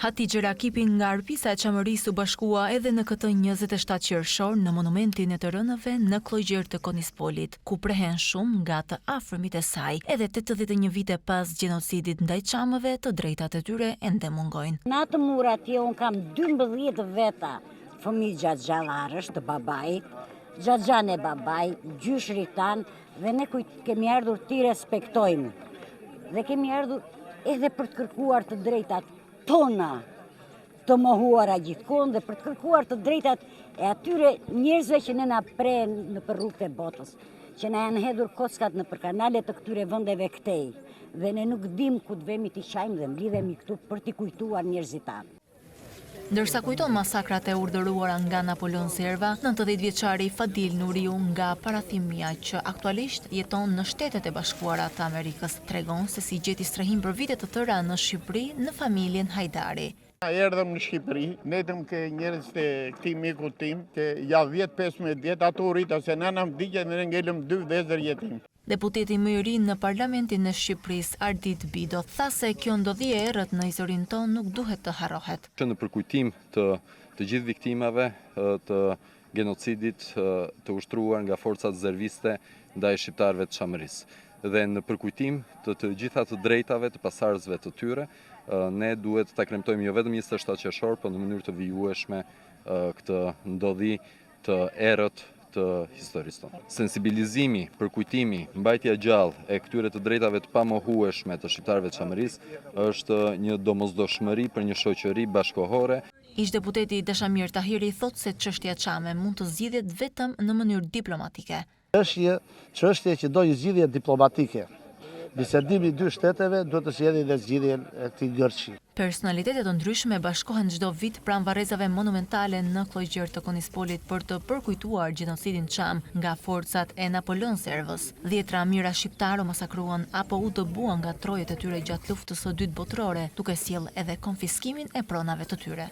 Hatice Rakipi nga Arpisa e Çamërisë u bashkua edhe në këtë 27 qershor në monumentin e të rënëve në Klogjër të Konispolit, ku prehen shumë nga të afërmit e saj. Edhe 81 vite pas gjenocidit ndaj çamëve, të drejtat e tyre ende mungojnë. Në atë mur atje unë kam 12 veta fëmijë gjallëarësh të babait, gjallë e babaj, gjyshrit tanë, dhe ne kemi ardhur t'i respektojmë. Dhe kemi ardhur edhe për të kërkuar të drejtat tona të mohuara gjithkohën dhe për të kërkuar të drejtat e atyre njerëzve që ne na prehen në për rrugët e botës, që na janë hedhur kockat në për kanalet të këtyre vendeve këtej. Dhe ne nuk dim ku të vemi t'i qajmë dhe mblidhemi këtu për t'i kujtuar njerëzit tanë. Ndërsa kujton masakrat e urdhëruara nga Napoleon Serva, 90 vjeçari Fadil Nuriu nga Parathimia, që aktualisht jeton në Shtetet e Bashkuara të Amerikës, tregon se si gjeti strehim për vite të tëra në Shqipëri në familjen Hajdari. Erdhëm në Shqipëri, netëm ke njerëz të këtij miku tim, që ja 10-15 vjet ato rrita se nana më digje dhe ne ngelëm 2 vëzër jetim. Deputeti më i ri në Parlamentin e Shqipërisë, Ardit Bido, tha se kjo ndodhi e errët në historinë tonë nuk duhet të harrohet. Në përkujtim të gjithë viktimave të genocidit të ushtruar nga forcat rezerviste ndaj shqiptarëve të Çamërisë. Dhe në përkujtim të gjitha të drejtave të pasardhësve të tyre, ne duhet ta kremtojmë jo vetëm 27 qershor, por në mënyrë të vijueshme këtë ndodhi të errët të historisë tonë. Sensibilizimi, përkujtimi, mbajtja gjallë e këtyre të drejtave të pamohueshme të shqiptarëve të Çamërisë është një domosdoshmëri për një shoqëri bashkohore. Ish-deputeti Dashamir Tahiri thot se çështja çame mund të zgjidhet vetëm në mënyrë diplomatike. Është çështje që do një zgjidhje diplomatike. Bisedimi i dy shteteve duhet të sjellë dhe zgjidhjen e këtij gërçi. Personalitetet të ndryshme bashkohen çdo vit pranë varrezave monumentale në Klogjër të Konispolit për të përkujtuar gjenocidin çam nga forcat e Napoleon Servës. 10 mijëra shqiptar u masakruan apo u dëbuan nga trojet e tyre gjatë luftës së dytë botërore, duke sjellë edhe konfiskimin e pronave të tyre.